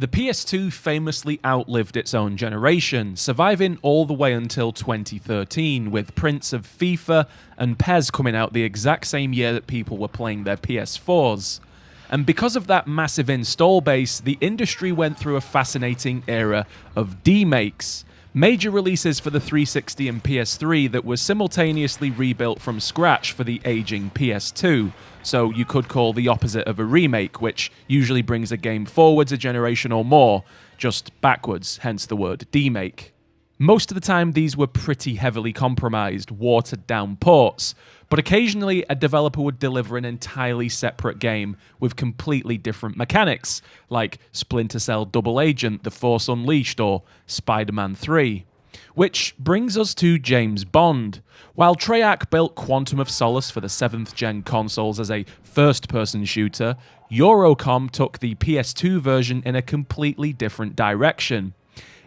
The PS2 famously outlived its own generation, surviving all the way until 2013, with prints of FIFA and PES coming out the exact same year that people were playing their PS4s. And because of that massive install base, the industry went through a fascinating era of demakes, major releases for the 360 and PS3 that were simultaneously rebuilt from scratch for the aging PS2. So you could call the opposite of a remake, which usually brings a game forwards a generation or more, just backwards, hence the word demake. Most of the time these were pretty heavily compromised, watered down ports, but occasionally a developer would deliver an entirely separate game with completely different mechanics, like Splinter Cell Double Agent, The Force Unleashed, or Spider-Man 3. Which brings us to James Bond. While Treyarch built Quantum of Solace for the 7th gen consoles as a first-person shooter, Eurocom took the PS2 version in a completely different direction.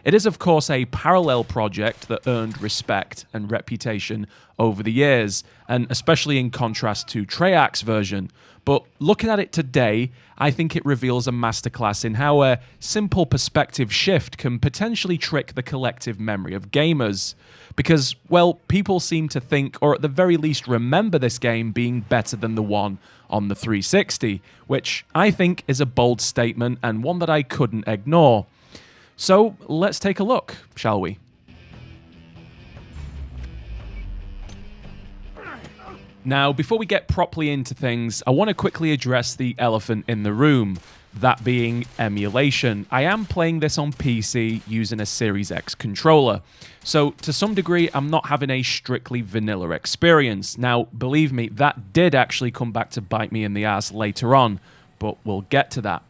It is of course a parallel project that earned respect and reputation over the years, and especially in contrast to Treyarch's version. But looking at it today, I think it reveals a masterclass in how a simple perspective shift can potentially trick the collective memory of gamers. Because, well, people seem to think, or at the very least remember this game being better than the one on the 360, which I think is a bold statement and one that I couldn't ignore. So let's take a look, shall we? Now, before we get properly into things, I want to quickly address the elephant in the room, that being emulation. I am playing this on PC using a Series X controller, so to some degree I'm not having a strictly vanilla experience. Now, believe me, that did actually come back to bite me in the ass later on, but we'll get to that.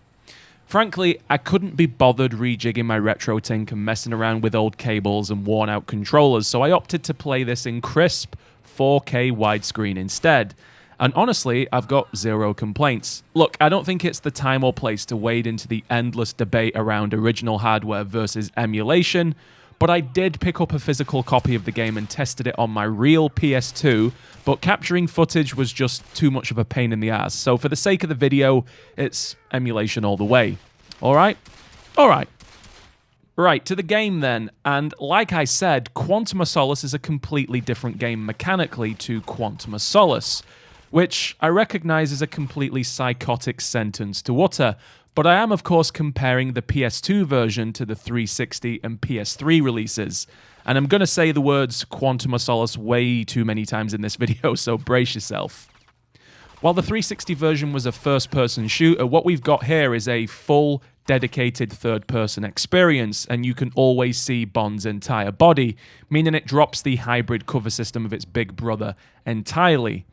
Frankly, I couldn't be bothered rejigging my RetroTink and messing around with old cables and worn out controllers, so I opted to play this in crisp 4K widescreen instead. And honestly, I've got zero complaints. Look, I don't think it's the time or place to wade into the endless debate around original hardware versus emulation, but I did pick up a physical copy of the game and tested it on my real PS2, but capturing footage was just too much of a pain in the ass, so for the sake of the video, it's emulation all the way. Alright? Alright. Right, to the game then, and like I said, Quantum of Solace is a completely different game mechanically to Quantum of Solace, which I recognise is a completely psychotic sentence to utter, but I am of course comparing the PS2 version to the 360 and PS3 releases, and I'm going to say the words Quantum of Solace way too many times in this video, so brace yourself. While the 360 version was a first-person shooter, what we've got here is a full, dedicated third-person experience, and you can always see Bond's entire body, meaning it drops the hybrid cover system of its big brother entirely.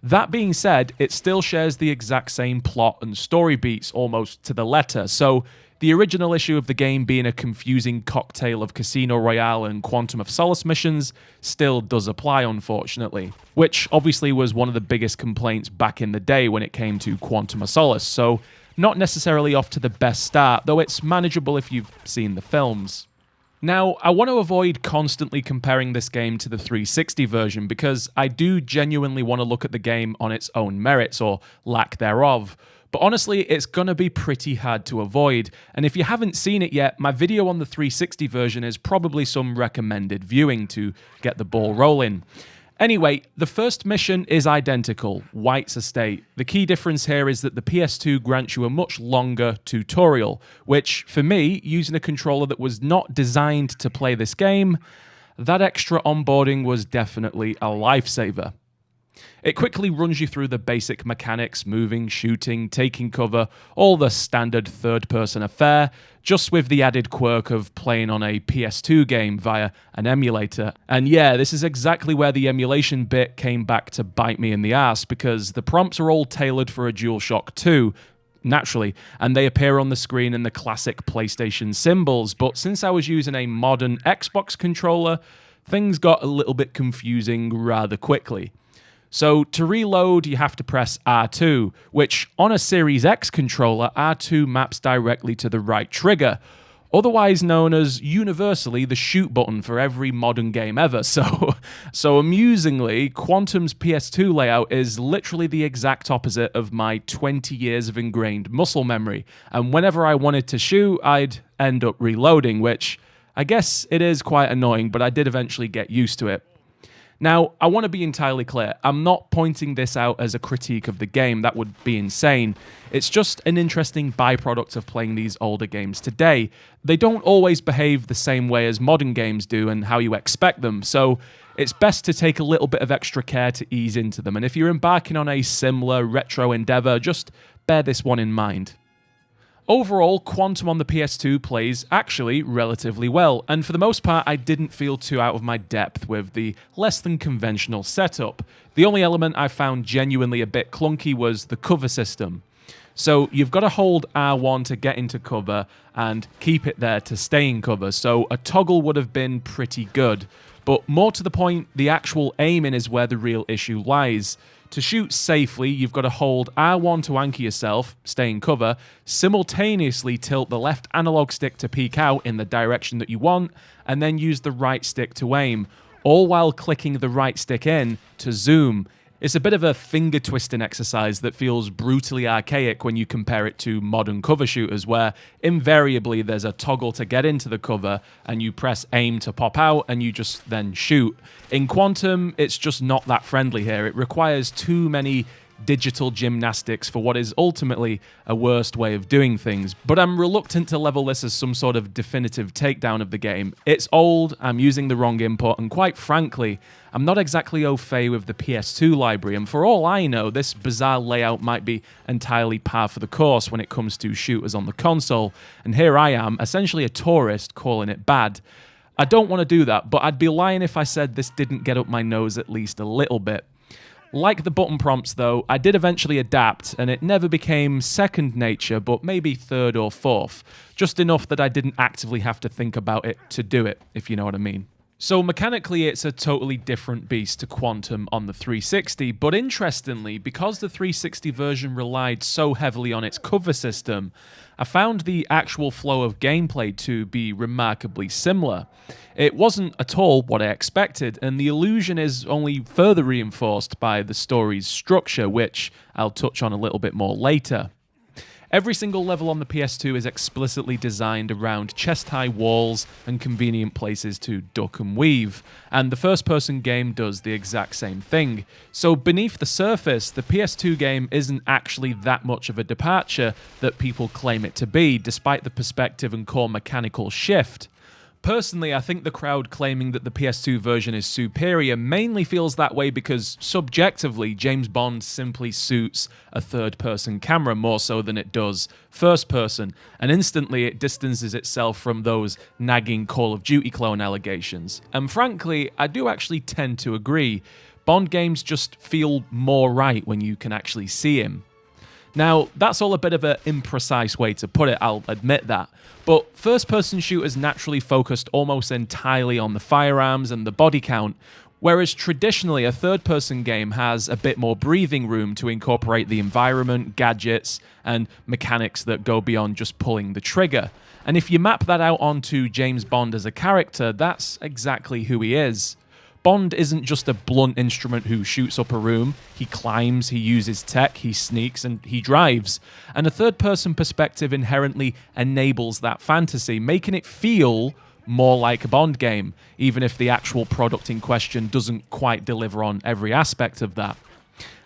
That being said, it still shares the exact same plot and story beats almost to the letter, so the original issue of the game being a confusing cocktail of Casino Royale and Quantum of Solace missions still does apply, unfortunately, which obviously was one of the biggest complaints back in the day when it came to Quantum of Solace, so not necessarily off to the best start, though it's manageable if you've seen the films. Now, I want to avoid constantly comparing this game to the 360 version because I do genuinely want to look at the game on its own merits, or lack thereof. But honestly, it's gonna be pretty hard to avoid, and if you haven't seen it yet, my video on the 360 version is probably some recommended viewing to get the ball rolling. Anyway, the first mission is identical, White's Estate. The key difference here is that the PS2 grants you a much longer tutorial, which, for me, using a controller that was not designed to play this game, that extra onboarding was definitely a lifesaver. It quickly runs you through the basic mechanics, moving, shooting, taking cover, all the standard third-person affair, just with the added quirk of playing on a PS2 game via an emulator. And yeah, this is exactly where the emulation bit came back to bite me in the ass, because the prompts are all tailored for a DualShock 2, naturally, and they appear on the screen in the classic PlayStation symbols, but since I was using a modern Xbox controller, things got a little bit confusing rather quickly. So to reload, you have to press R2, which on a Series X controller, R2 maps directly to the right trigger. otherwise known as universally the shoot button for every modern game ever. So amusingly, Quantum's PS2 layout is literally the exact opposite of my 20 years of ingrained muscle memory, and whenever I wanted to shoot, I'd end up reloading, which I guess it is quite annoying, but I did eventually get used to it. Now, I want to be entirely clear, I'm not pointing this out as a critique of the game, that would be insane. It's just an interesting byproduct of playing these older games today. They don't always behave the same way as modern games do and how you expect them, so it's best to take a little bit of extra care to ease into them, and if you're embarking on a similar retro endeavor, just bear this one in mind. Overall, Quantum on the PS2 plays actually relatively well, and for the most part I didn't feel too out of my depth with the less than conventional setup. The only element I found genuinely a bit clunky was the cover system. So you've got to hold R1 to get into cover and keep it there to stay in cover, so a toggle would have been pretty good. But more to the point, the actual aiming is where the real issue lies. To shoot safely, you've got to hold R1 to anchor yourself, stay in cover, simultaneously tilt the left analog stick to peek out in the direction that you want, and then use the right stick to aim, all while clicking the right stick in to zoom. It's a bit of a finger-twisting exercise that feels brutally archaic when you compare it to modern cover shooters, where invariably there's a toggle to get into the cover, and you press aim to pop out, and you just then shoot. In Quantum, it's just not that friendly here. It requires too many digital gymnastics for what is ultimately a worst way of doing things, but I'm reluctant to level this as some sort of definitive takedown of the game. It's old, I'm using the wrong input, and quite frankly, I'm not exactly au fait with the PS2 library, and for all I know, this bizarre layout might be entirely par for the course when it comes to shooters on the console, and here I am, essentially a tourist, calling it bad. I don't want to do that, but I'd be lying if I said this didn't get up my nose at least a little bit. Like the button prompts though, I did eventually adapt, and it never became second nature, but maybe third or fourth. Just enough that I didn't actively have to think about it to do it, if you know what I mean. So mechanically, it's a totally different beast to Quantum on the 360, but interestingly, because the 360 version relied so heavily on its cover system, I found the actual flow of gameplay to be remarkably similar. It wasn't at all what I expected, and the illusion is only further reinforced by the story's structure, which I'll touch on a little bit more later. Every single level on the PS2 is explicitly designed around chest-high walls and convenient places to duck and weave, and the first-person game does the exact same thing. So beneath the surface, the PS2 game isn't actually that much of a departure that people claim it to be, despite the perspective and core mechanical shift. Personally, I think the crowd claiming that the PS2 version is superior mainly feels that way because, subjectively, James Bond simply suits a third-person camera more so than it does first-person, and instantly it distances itself from those nagging Call of Duty clone allegations. And frankly, I do actually tend to agree. Bond games just feel more right when you can actually see him. Now, that's all a bit of an imprecise way to put it, I'll admit that, but first-person shooters naturally focused almost entirely on the firearms and the body count, whereas traditionally a third-person game has a bit more breathing room to incorporate the environment, gadgets, and mechanics that go beyond just pulling the trigger. And if you map that out onto James Bond as a character, that's exactly who he is. Bond isn't just a blunt instrument who shoots up a room. He climbs, he uses tech, he sneaks, and he drives. And a third-person perspective inherently enables that fantasy, making it feel more like a Bond game, even if the actual product in question doesn't quite deliver on every aspect of that.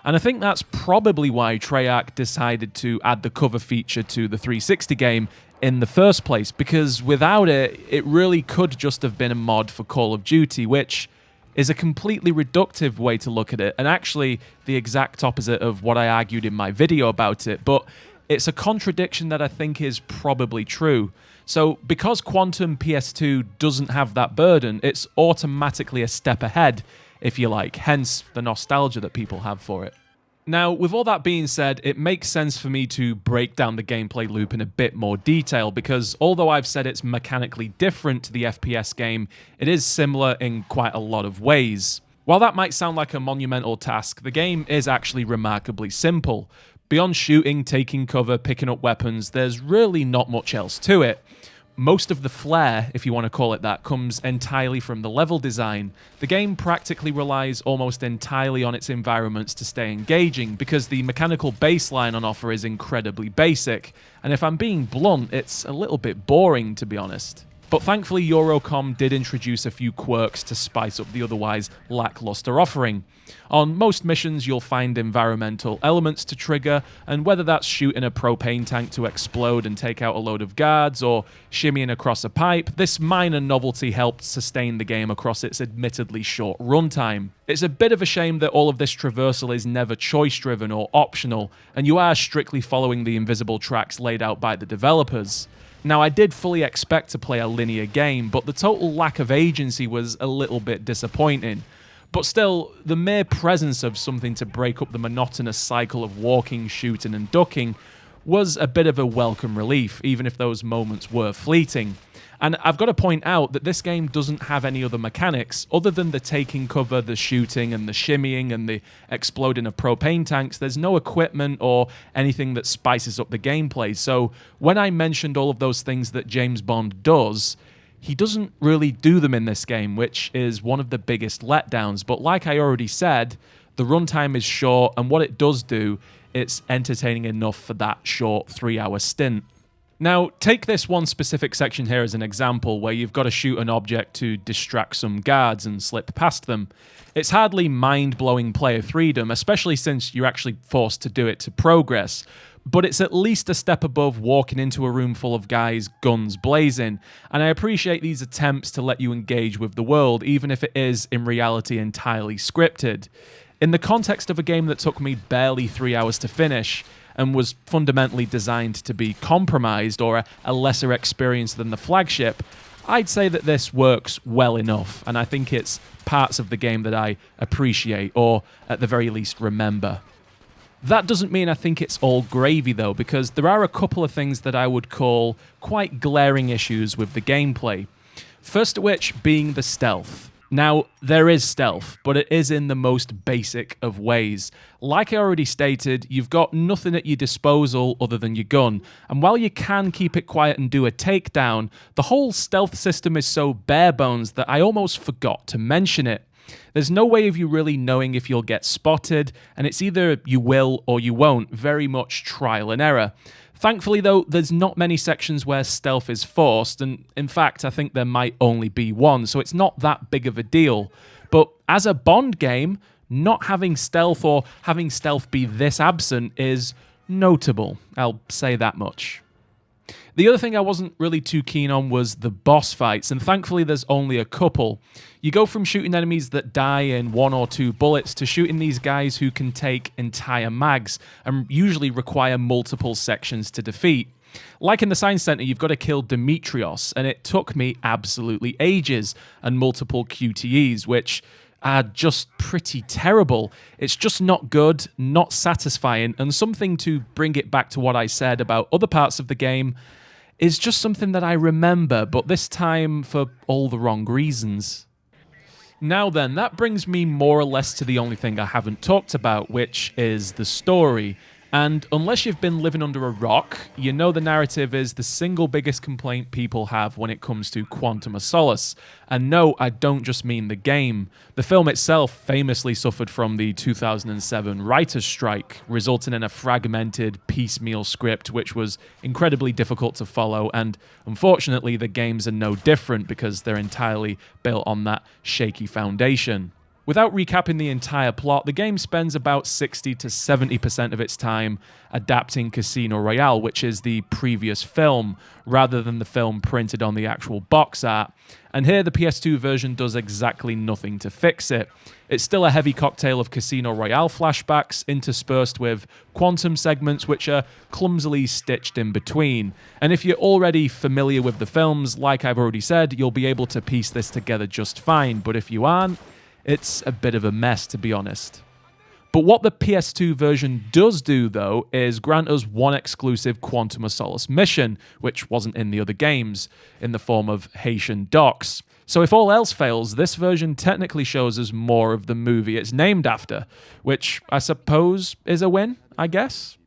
And I think that's probably why Treyarch decided to add the cover feature to the 360 game in the first place, because without it, it really could just have been a mod for Call of Duty, which is a completely reductive way to look at it, and actually the exact opposite of what I argued in my video about it, but it's a contradiction that I think is probably true. So because Quantum PS2 doesn't have that burden, it's automatically a step ahead, if you like, hence the nostalgia that people have for it. Now, with all that being said, it makes sense for me to break down the gameplay loop in a bit more detail, because although I've said it's mechanically different to the FPS game, it is similar in quite a lot of ways. While that might sound like a monumental task, the game is actually remarkably simple. Beyond shooting, taking cover, picking up weapons, there's really not much else to it. Most of the flair, if you want to call it that, comes entirely from the level design. The game practically relies almost entirely on its environments to stay engaging, because the mechanical baseline on offer is incredibly basic, and if I'm being blunt, it's a little bit boring, to be honest. But thankfully, Eurocom did introduce a few quirks to spice up the otherwise lackluster offering. On most missions, you'll find environmental elements to trigger, and whether that's shooting a propane tank to explode and take out a load of guards, or shimmying across a pipe, this minor novelty helped sustain the game across its admittedly short runtime. It's a bit of a shame that all of this traversal is never choice-driven or optional, and you are strictly following the invisible tracks laid out by the developers. Now, I did fully expect to play a linear game, but the total lack of agency was a little bit disappointing. But still, the mere presence of something to break up the monotonous cycle of walking, shooting, and ducking was a bit of a welcome relief, even if those moments were fleeting. And I've got to point out that this game doesn't have any other mechanics other than the taking cover, the shooting, and the shimmying, and the exploding of propane tanks. There's no equipment or anything that spices up the gameplay. So when I mentioned all of those things that James Bond does, he doesn't really do them in this game, which is one of the biggest letdowns. But like I already said, the runtime is short, and what it does do, it's entertaining enough for that short 3-hour stint. Now, take this one specific section here as an example, where you've got to shoot an object to distract some guards and slip past them. It's hardly mind-blowing player freedom, especially since you're actually forced to do it to progress, but it's at least a step above walking into a room full of guys, guns blazing, and I appreciate these attempts to let you engage with the world, even if it is, in reality, entirely scripted. In the context of a game that took me barely 3 hours to finish, and was fundamentally designed to be compromised or a lesser experience than the flagship, I'd say that this works well enough, and I think it's parts of the game that I appreciate, or at the very least remember. That doesn't mean I think it's all gravy though, because there are a couple of things that I would call quite glaring issues with the gameplay. First of which being the stealth. Now, there is stealth, but it is in the most basic of ways. Like I already stated, you've got nothing at your disposal other than your gun, and while you can keep it quiet and do a takedown, the whole stealth system is so bare bones that I almost forgot to mention it. There's no way of you really knowing if you'll get spotted, and it's either you will or you won't, very much trial and error. Thankfully, though, there's not many sections where stealth is forced, and in fact, I think there might only be one, so it's not that big of a deal. But as a Bond game, not having stealth or having stealth be this absent is notable, I'll say that much. The other thing I wasn't really too keen on was the boss fights, and thankfully there's only a couple. You go from shooting enemies that die in 1 or 2 bullets to shooting these guys who can take entire mags and usually require multiple sections to defeat. Like in the Science Center, you've got to kill Demetrios, and it took me absolutely ages, and multiple QTEs, which are just pretty terrible. It's just not good, not satisfying, and something to bring it back to what I said about other parts of the game is just something that I remember, but this time for all the wrong reasons. Now then, that brings me more or less to the only thing I haven't talked about, which is the story. And unless you've been living under a rock, you know the narrative is the single biggest complaint people have when it comes to Quantum of Solace. And no, I don't just mean the game. The film itself famously suffered from the 2007 writer's strike, resulting in a fragmented, piecemeal script which was incredibly difficult to follow, and unfortunately the games are no different because they're entirely built on that shaky foundation. Without recapping the entire plot, the game spends about 60 to 70% of its time adapting Casino Royale, which is the previous film, rather than the film printed on the actual box art. And here the PS2 version does exactly nothing to fix it. It's still a heavy cocktail of Casino Royale flashbacks interspersed with Quantum segments which are clumsily stitched in between. And if you're already familiar with the films, like I've already said, you'll be able to piece this together just fine, but if you aren't, it's a bit of a mess, to be honest. But what the PS2 version does do, though, is grant us one exclusive Quantum of Solace mission, which wasn't in the other games, in the form of Haitian docks. So if all else fails, this version technically shows us more of the movie it's named after, which I suppose is a win, I guess?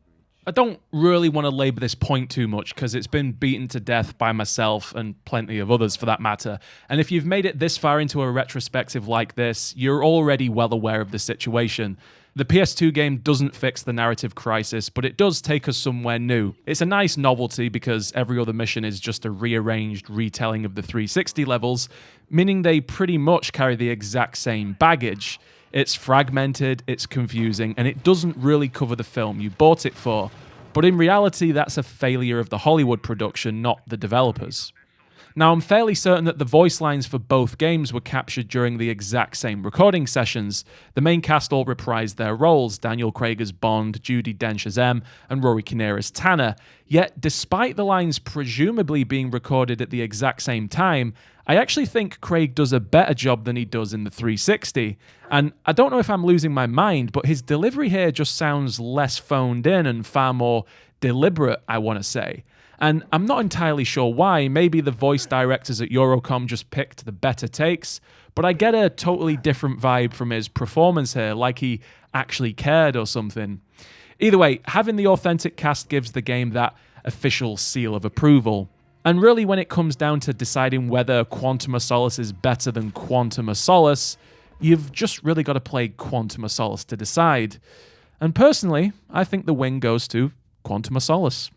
I don't really want to labour this point too much because it's been beaten to death by myself and plenty of others for that matter. And if you've made it this far into a retrospective like this, you're already well aware of the situation. The PS2 game doesn't fix the narrative crisis, but it does take us somewhere new. It's a nice novelty because every other mission is just a rearranged retelling of the 360 levels, meaning they pretty much carry the exact same baggage. It's fragmented, it's confusing, and it doesn't really cover the film you bought it for. But in reality, that's a failure of the Hollywood production, not the developers. Now, I'm fairly certain that the voice lines for both games were captured during the exact same recording sessions. The main cast all reprised their roles, Daniel Craig as Bond, Judi Dench as M, and Rory Kinnear as Tanner. Yet, despite the lines presumably being recorded at the exact same time, I actually think Craig does a better job than he does in the 360. And I don't know if I'm losing my mind, but his delivery here just sounds less phoned in and far more deliberate, I want to say. And I'm not entirely sure why. Maybe the voice directors at Eurocom just picked the better takes, but I get a totally different vibe from his performance here, like he actually cared or something. Either way, having the authentic cast gives the game that official seal of approval. And really, when it comes down to deciding whether Quantum of Solace is better than Quantum of Solace, you've just really got to play Quantum of Solace to decide. And personally, I think the win goes to Quantum of Solace.